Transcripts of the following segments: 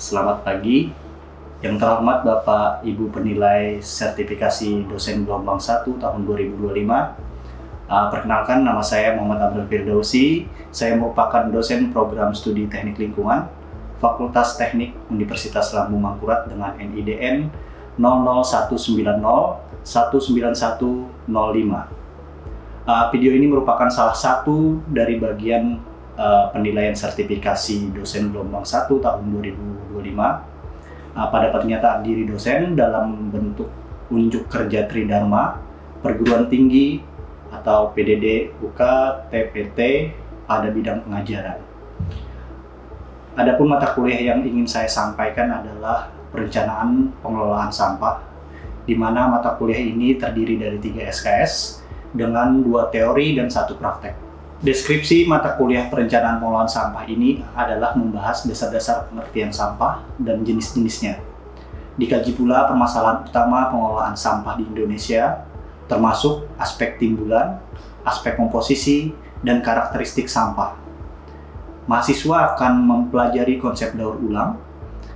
Selamat pagi. Yang terhormat Bapak Ibu penilai sertifikasi dosen gelombang 1 tahun 2025. Perkenalkan, nama saya Muhammad Abdul Firdausi. Saya merupakan dosen program studi teknik lingkungan Fakultas Teknik Universitas Lambung Mangkurat dengan NIDN 00190191105. Video ini merupakan salah satu dari bagian penilaian sertifikasi dosen gelombang 1 tahun 2025 pada pernyataan diri dosen dalam bentuk unjuk kerja Tridharma perguruan tinggi atau PDD UK TPT pada bidang pengajaran. Adapun mata kuliah yang ingin saya sampaikan adalah perencanaan pengelolaan sampah, di mana mata kuliah ini terdiri dari 3 SKS dengan 2 teori dan 1 praktek. Deskripsi mata kuliah perencanaan pengelolaan sampah ini adalah membahas dasar-dasar pengertian sampah dan jenis-jenisnya. Dikaji pula permasalahan utama pengelolaan sampah di Indonesia, termasuk aspek timbulan, aspek komposisi, dan karakteristik sampah. Mahasiswa akan mempelajari konsep daur ulang,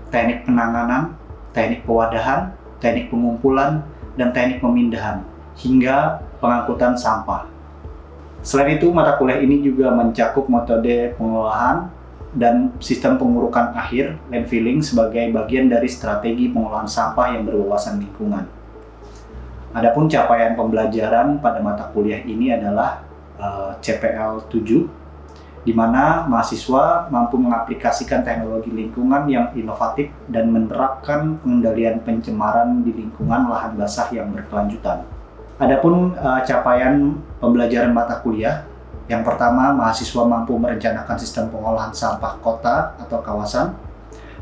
teknik penanganan, teknik pewadahan, teknik pengumpulan, dan teknik pemindahan, hingga pengangkutan sampah. Selain itu, mata kuliah ini juga mencakup metode pengolahan dan sistem pengurukan akhir landfilling sebagai bagian dari strategi pengelolaan sampah yang berwawasan lingkungan. Adapun capaian pembelajaran pada mata kuliah ini adalah CPL 7, di mana mahasiswa mampu mengaplikasikan teknologi lingkungan yang inovatif dan menerapkan pengendalian pencemaran di lingkungan lahan basah yang berkelanjutan. Adapun capaian pembelajaran mata kuliah, yang pertama, mahasiswa mampu merencanakan sistem pengolahan sampah kota atau kawasan,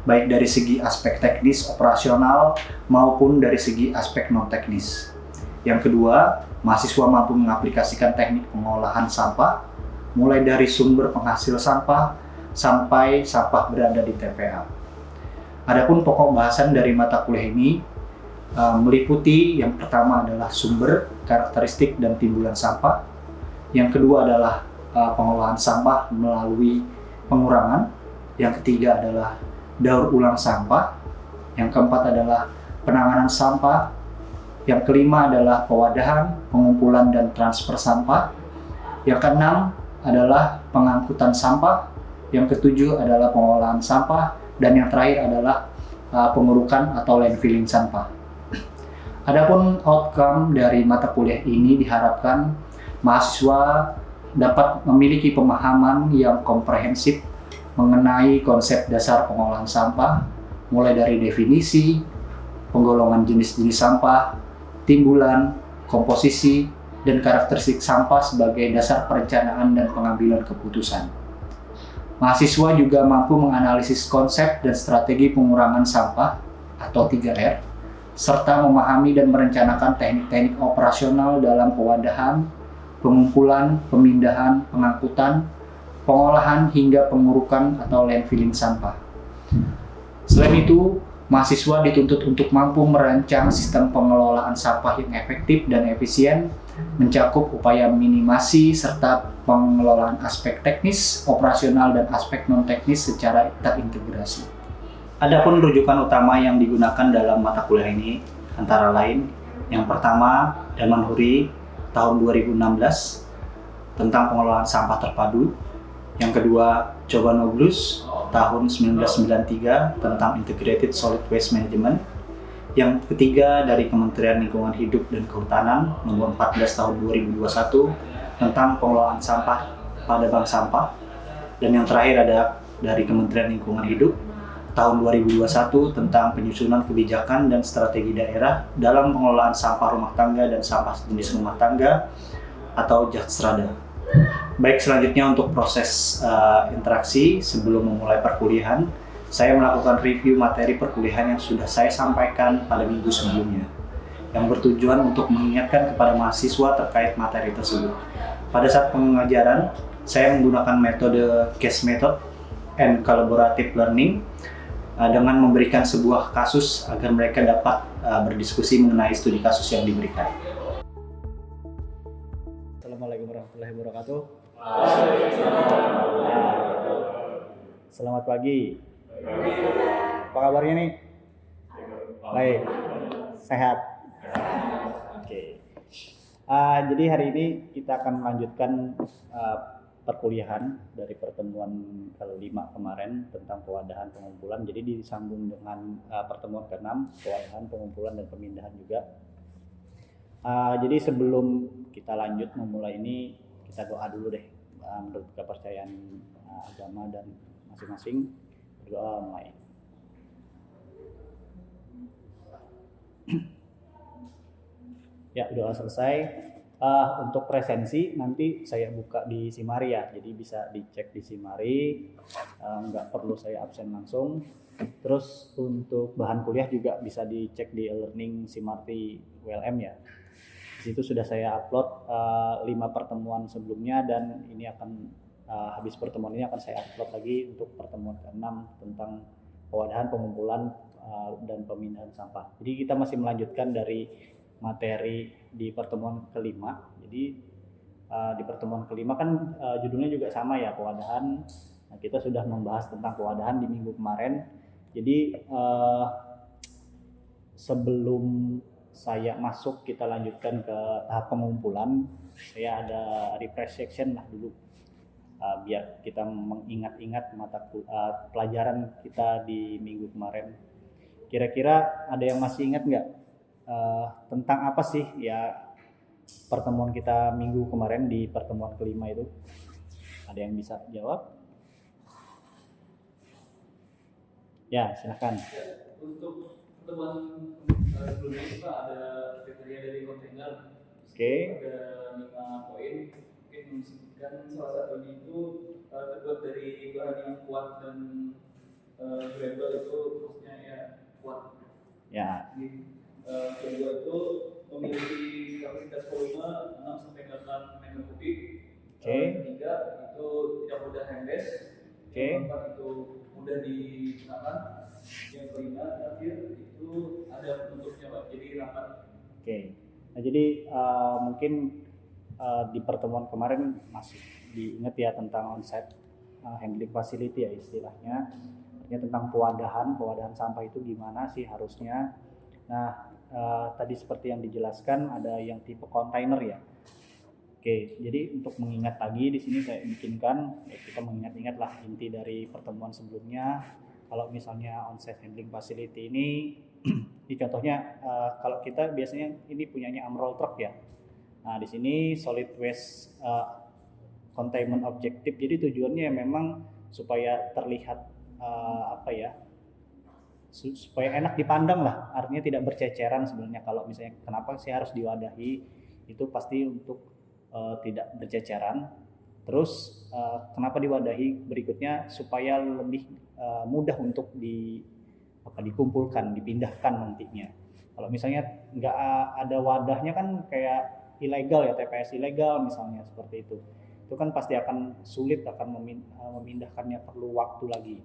baik dari segi aspek teknis operasional maupun dari segi aspek non-teknis. Yang kedua, mahasiswa mampu mengaplikasikan teknik pengolahan sampah, mulai dari sumber penghasil sampah sampai sampah berada di TPA. Adapun pokok bahasan dari mata kuliah ini meliputi yang pertama adalah sumber, karakteristik, dan timbulan sampah. Yang kedua adalah pengolahan sampah melalui pengurangan. Yang ketiga adalah daur ulang sampah. Yang keempat adalah penanganan sampah. Yang kelima adalah pewadahan, pengumpulan, dan transfer sampah. Yang keenam adalah pengangkutan sampah. Yang ketujuh adalah pengolahan sampah. Dan yang terakhir adalah pengurukan atau landfilling sampah. Adapun outcome dari mata kuliah ini diharapkan mahasiswa dapat memiliki pemahaman yang komprehensif mengenai konsep dasar pengolahan sampah, mulai dari definisi, penggolongan jenis-jenis sampah, timbulan, komposisi, dan karakteristik sampah sebagai dasar perencanaan dan pengambilan keputusan. Mahasiswa juga mampu menganalisis konsep dan strategi pengurangan sampah atau 3R, serta memahami dan merencanakan teknik-teknik operasional dalam pewadahan, pengumpulan, pemindahan, pengangkutan, pengolahan, hingga pengurukan atau landfilling sampah. Selain itu, mahasiswa dituntut untuk mampu merancang sistem pengelolaan sampah yang efektif dan efisien, mencakup upaya minimasi serta pengelolaan aspek teknis, operasional, dan aspek non-teknis secara terintegrasi. Adapun rujukan utama yang digunakan dalam mata kuliah ini antara lain, yang pertama Damanhuri tahun 2016 tentang pengelolaan sampah terpadu, yang kedua Chobanoglu tahun 1993 tentang Integrated Solid Waste Management, yang ketiga dari Kementerian Lingkungan Hidup dan Kehutanan nomor 14 tahun 2021 tentang pengelolaan sampah pada bank sampah, dan yang terakhir ada dari Kementerian Lingkungan Hidup tahun 2021 tentang penyusunan kebijakan dan strategi daerah dalam pengelolaan sampah rumah tangga dan sampah jenis rumah tangga atau JATSRADA. Baik, selanjutnya untuk proses interaksi sebelum memulai perkuliahan, saya melakukan review materi perkuliahan yang sudah saya sampaikan pada minggu sebelumnya, yang bertujuan untuk mengingatkan kepada mahasiswa terkait materi tersebut. Pada saat pengajaran, saya menggunakan metode case method and collaborative learning dengan memberikan sebuah kasus agar mereka dapat berdiskusi mengenai studi kasus yang diberikan. Assalamualaikum warahmatullahi wabarakatuh. Selamat pagi. Apa kabarnya nih? Baik, sehat. Oke. Jadi hari ini kita akan melanjutkan perkuliahan dari pertemuan kelima kemarin tentang pewadahan pengumpulan. Jadi disambung dengan pertemuan ke-6, pewadahan pengumpulan dan pemindahan juga. Jadi sebelum kita lanjut memulai ini, kita doa dulu deh menurut kepercayaan agama dan masing-masing. Berdoa mulai. Ya, doa selesai. Untuk presensi nanti saya buka di Simari ya, jadi bisa dicek di Simari, nggak perlu saya absen langsung. Terus untuk bahan kuliah juga bisa dicek di e-learning Simarti WLM ya. Di situ sudah saya upload 5 pertemuan sebelumnya, dan ini akan habis pertemuan ini akan saya upload lagi untuk pertemuan ke-6 tentang pewadahan, pengumpulan, dan pemindahan sampah. Jadi kita masih melanjutkan dari materi di pertemuan kelima. Jadi di pertemuan kelima kan judulnya juga sama ya, pewadahan. Nah, kita sudah membahas tentang pewadahan di minggu kemarin. Jadi sebelum saya masuk kita lanjutkan ke tahap pengumpulan, saya ada refresh section lah dulu, biar kita mengingat-ingat pelajaran kita di minggu kemarin. Kira-kira ada yang masih ingat nggak tentang apa sih ya pertemuan kita minggu kemarin di pertemuan kelima itu? Ada yang bisa jawab? Ya, silakan. Untuk pertemuan sebelumnya kita ada kriteria dari kontainer. Oke. Ada 5 poin. Mungkin disebutkan salah satunya itu terbuat dari bahan yang kuat dan durable, itu maksudnya ya kuat. Ya. Kedua itu memiliki kapasitas volume 6 sampai 8 meter kubik. Ketiga itu tidak mudah hembes. Yang keempat itu mudah digunakan. Yang kelima terakhir itu ada penutupnya Pak, jadi rapat. Oke. Nah, jadi mungkin di pertemuan kemarin masih diingat ya tentang on-site handling facility ya istilahnya. Artinya tentang pewadahan sampah itu gimana sih harusnya. Nah, tadi seperti yang dijelaskan ada yang tipe kontainer ya. Oke, jadi untuk mengingat lagi di sini saya bikinkan, ya kita mengingat-ingat lah inti dari pertemuan sebelumnya. Kalau misalnya on-site handling facility ini, ini contohnya kalau kita biasanya ini punyanya Amroll Truck ya. Nah, di sini solid waste containment objective. Jadi tujuannya memang supaya terlihat supaya enak dipandang lah, artinya tidak berceceran sebenarnya. Kalau misalnya kenapa sih harus diwadahi, itu pasti untuk tidak berceceran. Terus kenapa diwadahi berikutnya, supaya lebih mudah untuk dikumpulkan, dipindahkan nantinya. Kalau misalnya nggak ada wadahnya kan kayak ilegal ya, TPS ilegal misalnya seperti itu kan pasti akan sulit, akan memindahkannya perlu waktu lagi.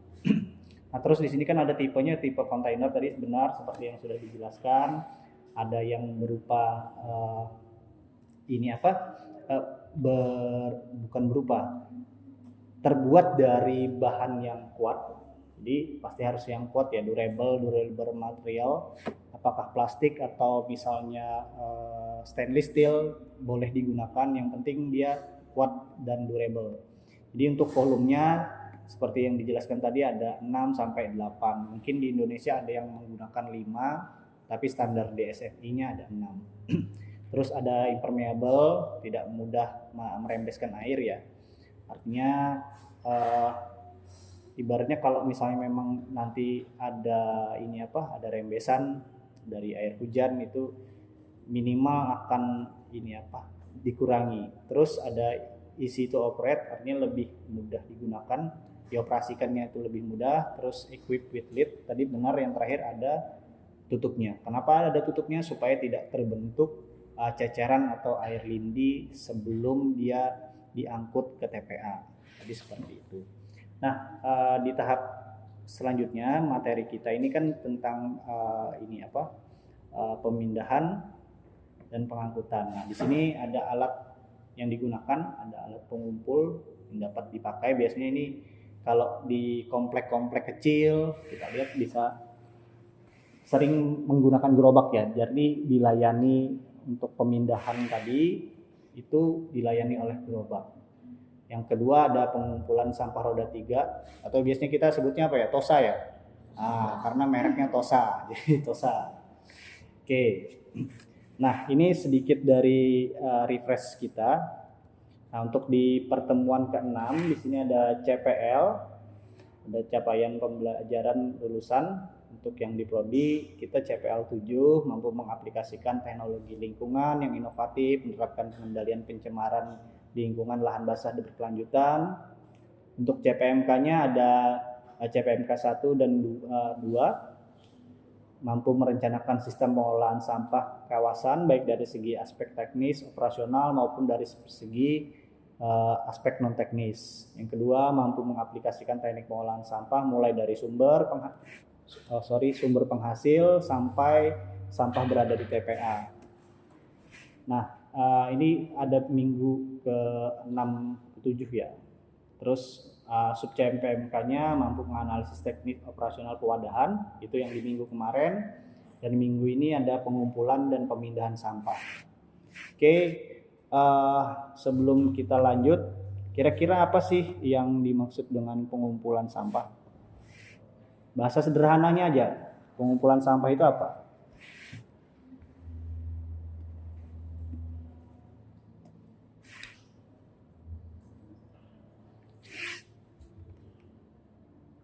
Nah, terus di sini kan ada tipenya, tipe kontainer tadi benar seperti yang sudah dijelaskan. Ada yang berupa terbuat dari bahan yang kuat. Jadi pasti harus yang kuat ya, durable material. Apakah plastik atau misalnya stainless steel boleh digunakan, yang penting dia kuat dan durable. Jadi untuk volumenya seperti yang dijelaskan tadi ada 6 sampai 8. Mungkin di Indonesia ada yang menggunakan 5, tapi standar DSFI-nya ada 6. Terus ada impermeable, tidak mudah merembeskan air ya. Artinya ibaratnya kalau misalnya memang nanti ada ada rembesan dari air hujan, itu minimal akan dikurangi. Terus ada easy to operate, artinya lebih mudah digunakan, dioperasikannya itu lebih mudah. Terus equipped with lid, tadi benar yang terakhir ada tutupnya. Kenapa ada tutupnya? Supaya tidak terbentuk ceceran atau air lindi sebelum dia diangkut ke TPA. Jadi seperti itu. Nah, di tahap selanjutnya materi kita ini kan tentang pemindahan dan pengangkutan. Nah, di sini ada alat yang digunakan, ada alat pengumpul yang dapat dipakai. Biasanya ini Kalau di komplek-komplek kecil kita lihat bisa sering menggunakan gerobak ya. Jadi dilayani untuk pemindahan tadi itu dilayani oleh gerobak. Yang kedua ada pengumpulan sampah roda 3 atau biasanya kita sebutnya apa ya? Tosa ya. Karena mereknya Tosa. Jadi Tosa. Oke. Nah, ini sedikit dari refresh kita. Nah, untuk di pertemuan ke-6 di sini ada CPL, ada capaian pembelajaran lulusan. Untuk yang di prodi kita CPL 7 mampu mengaplikasikan teknologi lingkungan yang inovatif, menerapkan pengendalian pencemaran di lingkungan lahan basah berkelanjutan. Untuk CPMK-nya ada CPMK 1 dan 2 mampu merencanakan sistem pengolahan sampah kawasan baik dari segi aspek teknis, operasional maupun dari segi aspek non teknis. Yang kedua mampu mengaplikasikan teknik pengolahan sampah mulai dari sumber penghasil sampai sampah berada di TPA. Nah, ini ada minggu ke-6 ke-7 ya. Terus sub CPMK-nya mampu menganalisis teknik operasional pewadahan, itu yang di minggu kemarin. Dan minggu ini ada pengumpulan dan pemindahan sampah. Oke, sebelum kita lanjut, kira-kira apa sih yang dimaksud dengan pengumpulan sampah? Bahasa sederhananya aja, pengumpulan sampah itu apa?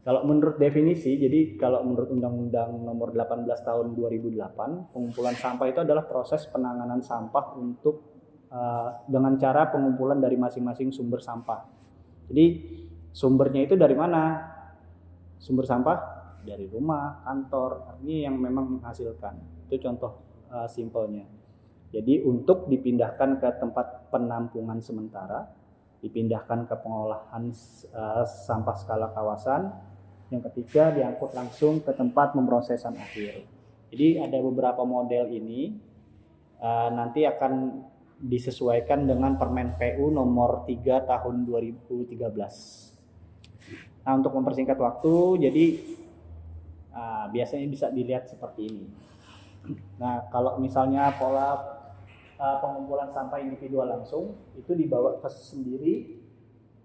Kalau menurut definisi, jadi kalau menurut Undang-Undang Nomor 18 Tahun 2008, pengumpulan sampah itu adalah proses penanganan sampah untuk dengan cara pengumpulan dari masing-masing sumber sampah. Jadi sumbernya itu dari mana? Sumber sampah dari rumah, kantor, artinya yang memang menghasilkan. Itu contoh simpelnya. Jadi untuk dipindahkan ke tempat penampungan sementara, dipindahkan ke pengolahan sampah skala kawasan. Yang ketiga diangkut langsung ke tempat pemrosesan akhir. Jadi ada beberapa model ini nanti akan disesuaikan dengan Permen PU nomor 3 tahun 2013. Nah, untuk mempersingkat waktu, jadi biasanya bisa dilihat seperti ini. Nah, kalau misalnya pola pengumpulan sampah individual langsung itu dibawa ke sendiri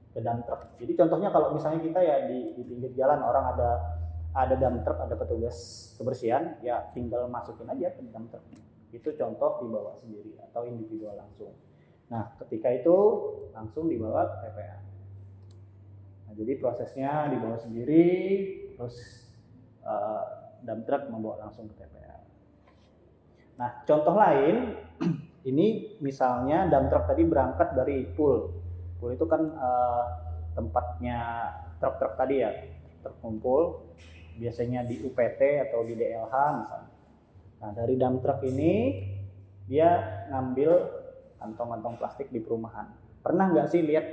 ke dump truck. Jadi contohnya kalau misalnya kita ya di pinggir jalan orang ada dump truck, ada petugas kebersihan, ya tinggal masukin aja ke dump truck. Itu contoh dibawa sendiri atau individual langsung. Nah, ketika itu langsung dibawa ke TPA. Nah, jadi prosesnya dibawa sendiri, terus dump truck membawa langsung ke TPA. Nah, contoh lain, ini misalnya dump truck tadi berangkat dari pool. Pool itu kan tempatnya truk-truk tadi ya, truk kumpul, biasanya di UPT atau di DLH misalnya. Nah, dari dump truck ini dia ngambil kantong-kantong plastik di perumahan. Pernah nggak sih lihat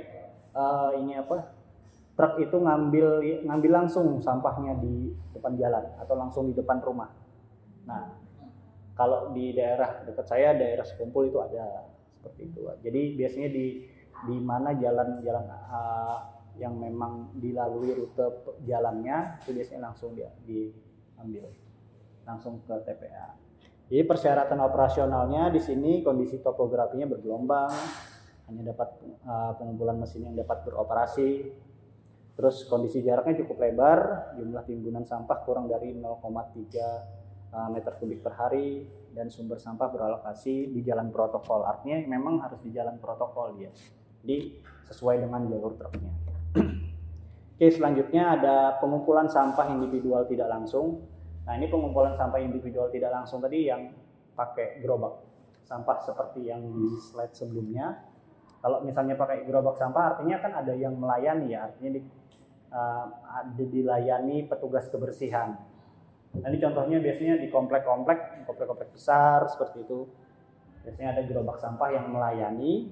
truk itu ngambil langsung sampahnya di depan jalan atau langsung di depan rumah? Nah, kalau di daerah dekat saya, daerah Sekumpul itu ada seperti itu. Jadi biasanya di mana jalan-jalan yang memang dilalui rute jalannya itu biasanya langsung diambil langsung ke TPA. Jadi persyaratan operasionalnya di sini kondisi topografinya bergelombang, hanya dapat pengumpulan mesin yang dapat beroperasi. Terus kondisi jaraknya cukup lebar, jumlah timbunan sampah kurang dari 0,3 meter kubik per hari, dan sumber sampah beralokasi di jalan protokol. Artinya memang harus di jalan protokol dia. Jadi sesuai dengan jalur truknya. Oke, selanjutnya ada pengumpulan sampah individual tidak langsung. Nah, ini pengumpulan sampah individual tidak langsung tadi yang pakai gerobak sampah seperti yang di slide sebelumnya. Kalau misalnya pakai gerobak sampah artinya kan ada yang melayani ya, artinya dilayani petugas kebersihan. Nah, ini contohnya biasanya di komplek-komplek besar seperti itu. Biasanya ada gerobak sampah yang melayani.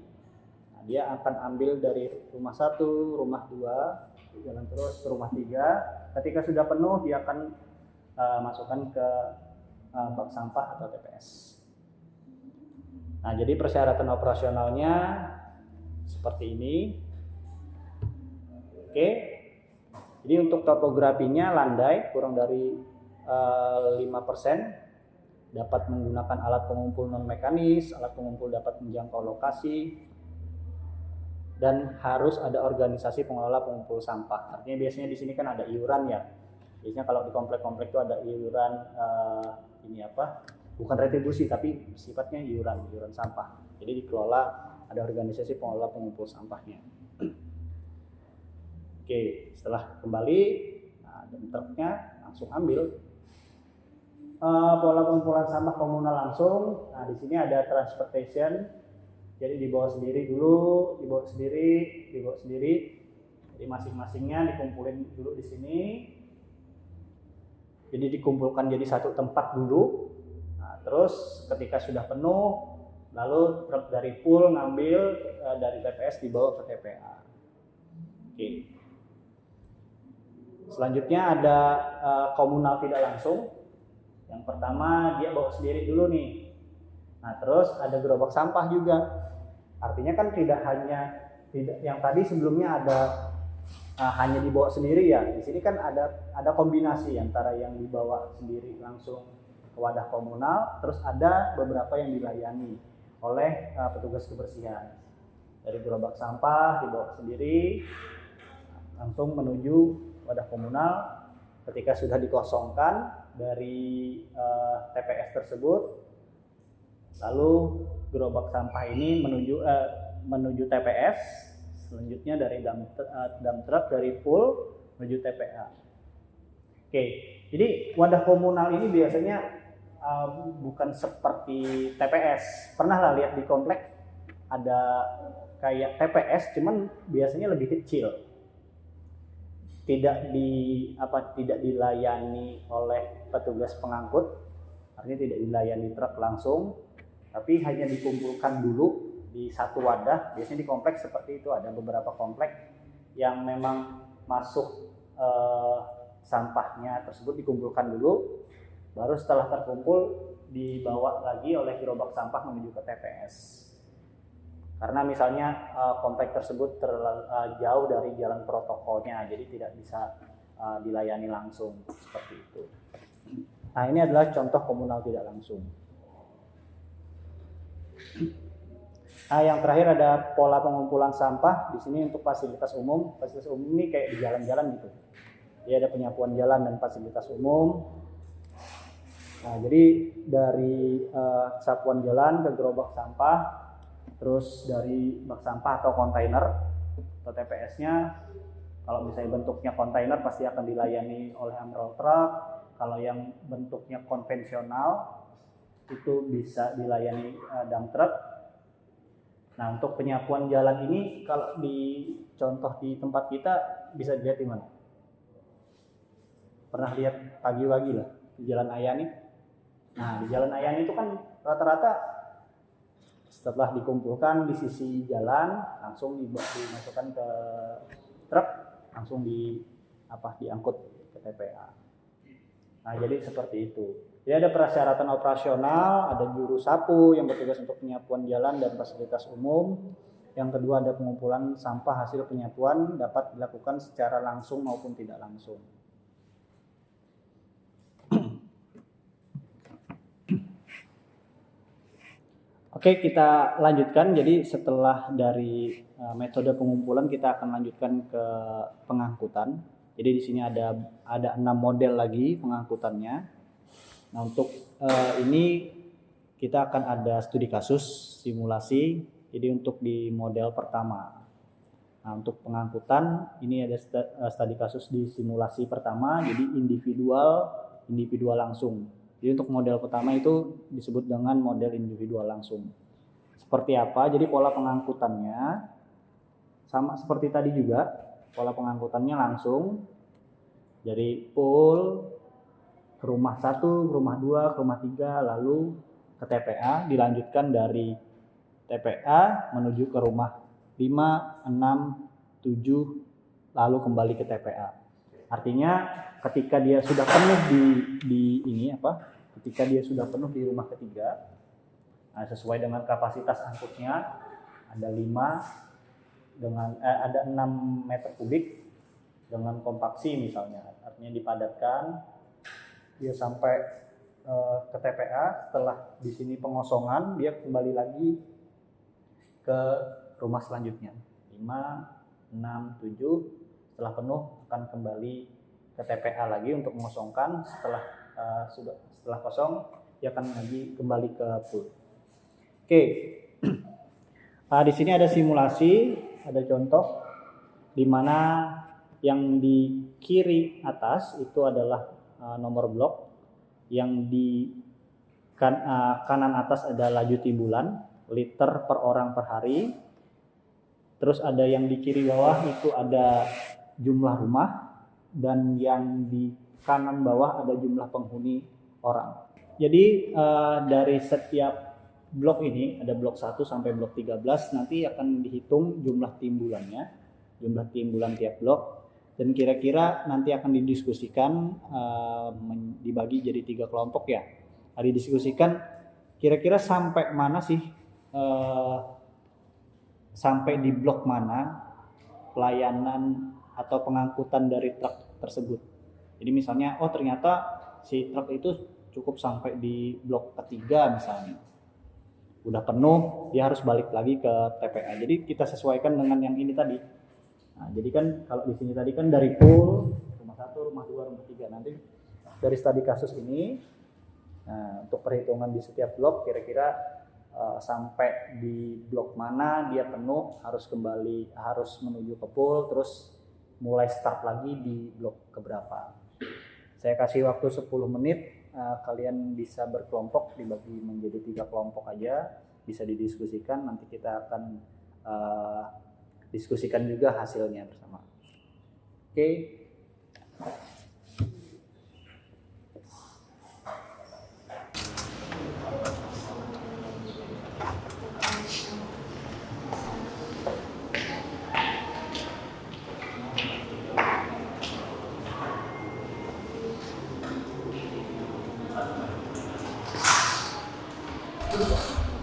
Nah, dia akan ambil dari rumah 1, rumah 2, jalan terus ke rumah 3. Ketika sudah penuh dia akan masukkan ke bak sampah atau TPS. Nah, jadi persyaratan operasionalnya seperti ini. Oke. Jadi untuk topografinya landai kurang dari 5%, dapat menggunakan alat pengumpul non mekanis, alat pengumpul dapat menjangkau lokasi, dan harus ada organisasi pengelola pengumpul sampah. Artinya biasanya di sini kan ada iuran ya. Biasanya kalau di komplek-komplek itu ada iuran bukan retribusi tapi sifatnya iuran sampah. Jadi dikelola, ada organisasi pengelola pengumpul sampahnya. Oke, setelah kembali, dump truknya langsung ambil. Pola pengumpulan sampah komunal langsung. Nah, di sini ada transportation. Jadi dibawa sendiri dulu, dibawa sendiri. Jadi masing-masingnya dikumpulin dulu di sini. Jadi dikumpulkan jadi satu tempat dulu. Nah, terus ketika sudah penuh, lalu truk dari pool ngambil dari TPS dibawa ke TPA. Oke. Selanjutnya ada komunal tidak langsung. Yang pertama dia bawa sendiri dulu nih. Nah, terus ada gerobak sampah juga. Artinya kan tidak yang tadi sebelumnya ada hanya dibawa sendiri ya. Di sini kan ada kombinasi antara yang dibawa sendiri langsung ke wadah komunal, terus ada beberapa yang dilayani oleh petugas kebersihan. Dari gerobak sampah dibawa sendiri langsung menuju wadah komunal. Ketika sudah dikosongkan dari TPS tersebut, lalu gerobak sampah ini menuju TPS, selanjutnya dari dump truck dari pool menuju TPA. Oke, jadi wadah komunal ini biasanya bukan seperti TPS. Pernah lah lihat di komplek ada kayak TPS, cuman biasanya lebih kecil. Tidak dilayani oleh petugas pengangkut, artinya tidak dilayani truk langsung, tapi hanya dikumpulkan dulu di satu wadah. Biasanya di kompleks seperti itu, ada beberapa komplek yang memang masuk sampahnya tersebut dikumpulkan dulu, baru setelah terkumpul dibawa lagi oleh gerobak sampah menuju ke TPS. Karena misalnya komplek tersebut jauh dari jalan protokolnya, jadi tidak bisa dilayani langsung seperti itu. Nah, ini adalah contoh komunal tidak langsung. Nah, yang terakhir ada pola pengumpulan sampah. Di sini untuk fasilitas umum. Fasilitas umum ini kayak di jalan-jalan gitu. Dia ada penyapuan jalan dan fasilitas umum. Nah, jadi dari sapuan jalan ke gerobak sampah, terus dari bak sampah atau kontainer atau TPS-nya, kalau misalnya bentuknya kontainer pasti akan dilayani oleh Amrol Truck. Kalau yang bentuknya konvensional itu bisa dilayani dump truck. Nah, untuk penyapuan jalan ini kalau dicontoh di tempat kita bisa dilihat di mana? Pernah lihat pagi-pagi lah di Jalan Ayani? Nah, di Jalan Ayani itu kan rata-rata setelah dikumpulkan di sisi jalan langsung dimasukkan ke truk, langsung diangkut ke TPA. Nah, jadi seperti itu. Jadi ada persyaratan operasional, ada juru sapu yang bertugas untuk penyapuan jalan dan fasilitas umum. Yang kedua ada pengumpulan sampah hasil penyapuan dapat dilakukan secara langsung maupun tidak langsung. Oke, kita lanjutkan. Jadi setelah dari metode pengumpulan kita akan lanjutkan ke pengangkutan. Jadi di sini ada 6 model lagi pengangkutannya. Nah, untuk ini kita akan ada studi kasus, simulasi. Jadi untuk di model pertama. Nah, untuk pengangkutan ini ada studi kasus di simulasi pertama. Jadi individual langsung. Jadi untuk model pertama itu disebut dengan model individual langsung. Seperti apa? Jadi pola pengangkutannya sama seperti tadi juga. Pola pengangkutannya langsung dari pool ke rumah 1, ke rumah 2, ke rumah 3, lalu ke TPA. Dilanjutkan dari TPA menuju ke rumah 5, 6, 7, lalu kembali ke TPA. Artinya ketika dia sudah penuh ketika dia sudah penuh di rumah ketiga, sesuai dengan kapasitas angkutnya ada 6 meter kubik. dengan kompaksi misalnya, artinya dipadatkan dia sampai ke TPA. Setelah di sini pengosongan, dia kembali lagi ke rumah selanjutnya 5, 6, 7. Setelah penuh akan kembali ke TPA lagi untuk mengosongkan. Setelah kosong dia akan lagi kembali ke pool. Oke. Di sini ada simulasi, ada contoh di mana yang di kiri atas itu adalah nomor blok, yang di kanan atas ada laju timbulan liter per orang per hari. Terus ada yang di kiri bawah itu ada jumlah rumah, dan yang di kanan bawah ada jumlah penghuni orang. Jadi dari setiap blok ini, ada blok 1 sampai blok 13, nanti akan dihitung jumlah timbulannya, jumlah timbulan tiap blok, dan kira-kira nanti akan didiskusikan, dibagi jadi 3 kelompok ya. Didiskusikan kira-kira sampai mana sih, sampai di blok mana pelayanan atau pengangkutan dari truk tersebut. Jadi misalnya, oh ternyata si truk itu cukup sampai di blok ketiga misalnya, udah penuh, dia harus balik lagi ke TPA. Jadi kita sesuaikan dengan yang ini tadi. Nah, jadi kan kalau di sini tadi kan dari pool rumah 1, rumah 2, rumah 3. Nanti dari studi kasus ini, untuk perhitungan di setiap blok kira-kira sampai di blok mana dia penuh, harus menuju ke pool, terus mulai start lagi di blok keberapa. Saya kasih waktu 10 menit. Kalian bisa berkelompok, dibagi menjadi 3 kelompok aja, bisa didiskusikan. Nanti kita akan diskusikan juga hasilnya bersama. Oke.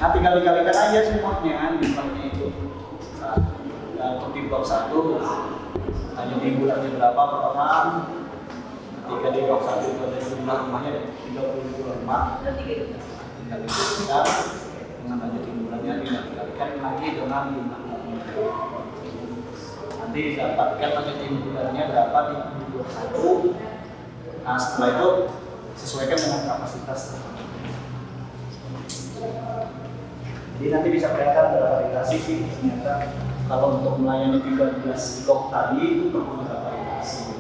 Nah, tinggal dikalikan aja semuanya jumlahnya itu. Untuk di blok 1 hanya timbulannya berapa per orang. Ketika di blok 1 itu ada jumlah rumahnya 32 rumah, tinggal dikalikan dengan hanya timbulannya, tinggal dikalikan lagi dengan jumlah rumahnya. Nanti didapatkan hanya timbulannya berapa di blok 1. Nah, setelah itu sesuaikan dengan kapasitas. Jadi nanti bisa kelihatan bervariasi sih ternyata kalau untuk melayani 13 blok tadi itu perlu bervariasi.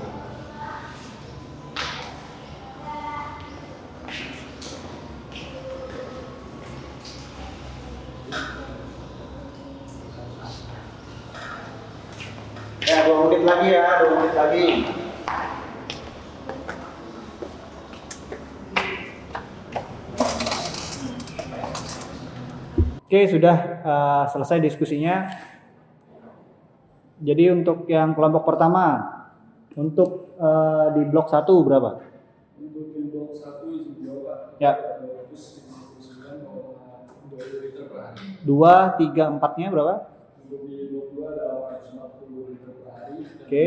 Ya, 2 menit lagi ya, 2 menit lagi. Oke, sudah selesai diskusinya. Jadi untuk yang kelompok pertama, untuk di blok 1 berapa? Untuk di blok 1 jumlah Ya. 259,2 liter per hari. 2, 3, 4-nya berapa? Untuk di blok 2 ada 840 liter per hari. Oke.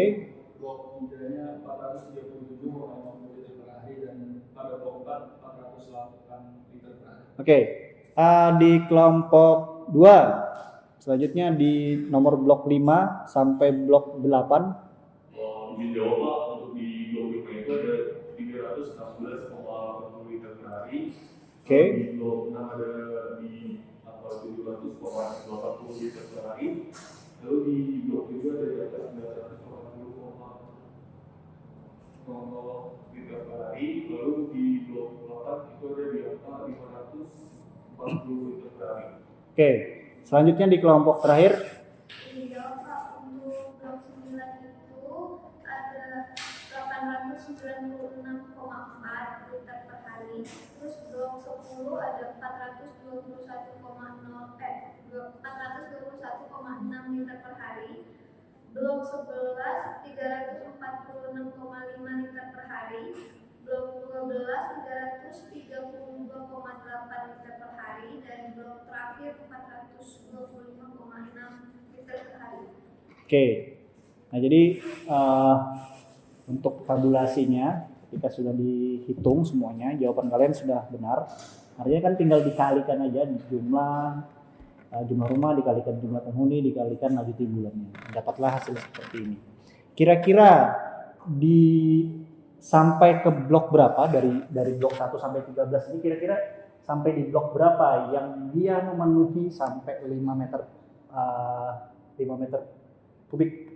Blok 3-nya 437,50 liter per hari, dan pada blok 4 408 liter per hari. Oke. Di kelompok 2 selanjutnya di nomor blok 5 sampai blok 8. Di Jawa Pak, untuk di blok 5 itu ada 316,40 liter per hari. Oke. Di blok 6 ada di 700,80 liter per hari. Lalu di blok 7 ada di atas 980,00 liter per hari. Lalu di blok 8 itu ada di angka 540 liter per hari. Oke. Selanjutnya di kelompok terakhir. Iya Pak, untuk blok 9 itu ada 896,4 liter per hari. Terus blok 10 ada 421,6 liter per hari. Blok 11 346,5 liter per hari. Blok 12 332,8 liter per hari, dan blok terakhir 425,6 liter per hari. Oke. Nah, jadi untuk tabulasinya ketika sudah dihitung semuanya, jawaban kalian sudah benar. Artinya kan tinggal dikalikan aja jumlah rumah dikalikan jumlah penghuni dikalikan laju timbulannya. Dapatlah hasil seperti ini. Kira-kira sampai ke blok berapa dari blok 1 sampai 13 ini, kira-kira sampai di blok berapa yang dia memenuhi sampai 5 meter kubik?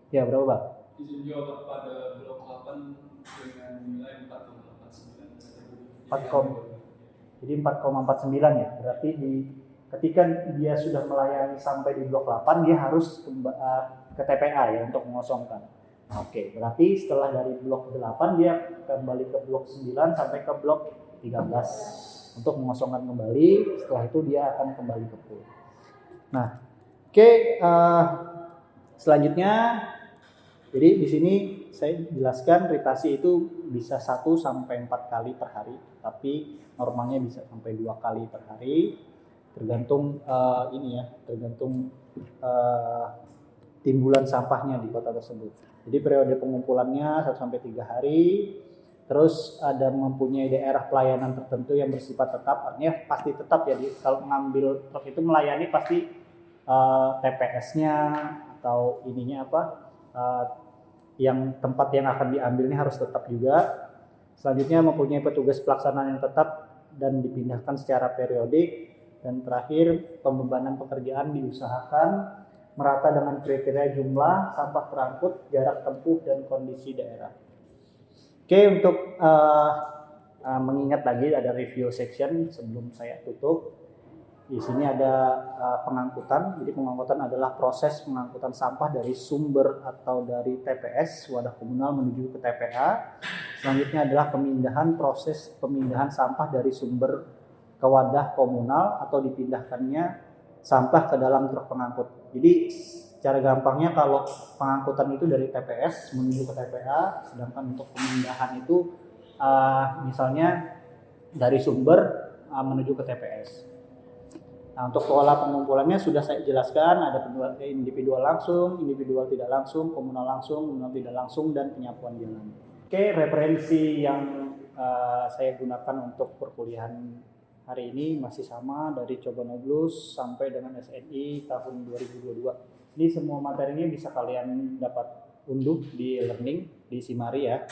Ya, berapa, Pak? Izin jawab pada blok 8 dengan nilai 4,49. Jadi 4,49 ya. Berarti ketika dia sudah melayani sampai di blok 8, dia harus ke TPA ya untuk mengosongkan. Oke, berarti setelah dari blok 8 dia kembali ke blok 9 sampai ke blok 13 untuk mengosongkan kembali. Setelah itu dia akan kembali ke pool. Nah, oke, selanjutnya, jadi di sini saya jelaskan ritasi itu bisa 1 sampai 4 kali per hari, tapi normalnya bisa sampai 2 kali per hari, tergantung tergantung timbulan sampahnya di kota tersebut. Jadi periode pengumpulannya 1 sampai 3 hari. Terus ada mempunyai daerah pelayanan tertentu yang bersifat tetap, artinya pasti tetap ya. Kalau mengambil truk itu melayani pasti TPS-nya atau yang tempat yang akan diambil ini harus tetap juga. Selanjutnya mempunyai petugas pelaksanaan yang tetap dan dipindahkan secara periodik. Dan terakhir, pembebanan pekerjaan diusahakan merata dengan kriteria jumlah sampah terangkut, jarak tempuh, dan kondisi daerah. Oke, untuk mengingat lagi ada review section sebelum saya tutup. Di sini ada pengangkutan. Jadi pengangkutan adalah proses pengangkutan sampah dari sumber atau dari TPS wadah komunal menuju ke TPA. Selanjutnya adalah proses pemindahan sampah dari sumber ke wadah komunal atau dipindahkannya sampah ke dalam truk pengangkut. Jadi cara gampangnya kalau pengangkutan itu dari TPS menuju ke TPA, sedangkan untuk pemindahan itu misalnya dari sumber menuju ke TPS. Nah, untuk pola pengumpulannya sudah saya jelaskan, ada individual langsung, individual tidak langsung, komunal tidak langsung, dan penyapuan jalan. Oke, referensi yang saya gunakan untuk perkuliahan hari ini masih sama dari Cobonoblus sampai dengan SNI tahun 2022. Ini semua materinya bisa kalian dapat unduh di learning di Simari ya,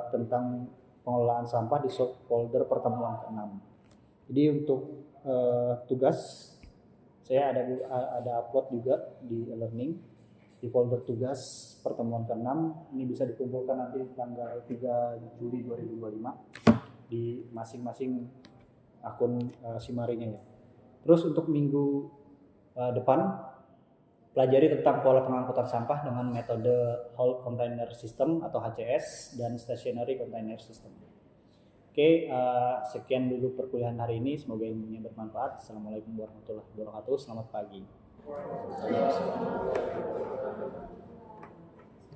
tentang pengelolaan sampah di folder pertemuan ke-6. Jadi untuk tugas saya ada upload juga di learning di folder tugas pertemuan ke-6. Ini bisa dikumpulkan nanti tanggal 3 Juli 2025 di masing-masing akun Simarinya ya. Terus untuk minggu depan pelajari tentang pola pengangkutan sampah dengan metode Whole Container System atau HCS dan Stationary Container System. Oke, sekian dulu perkuliahan hari ini. Semoga ilmunya bermanfaat. Assalamualaikum warahmatullahi wabarakatuh. Selamat pagi.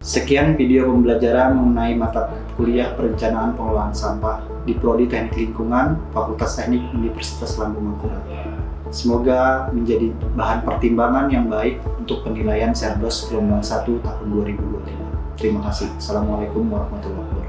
Sekian video pembelajaran mengenai mata kuliah perencanaan pengelolaan sampah di Prodi Teknik Lingkungan, Fakultas Teknik Universitas Lambung Mangkurat. Semoga menjadi bahan pertimbangan yang baik untuk penilaian Serdos gelombang 1 tahun 2025. Terima kasih. Assalamualaikum warahmatullahi wabarakatuh.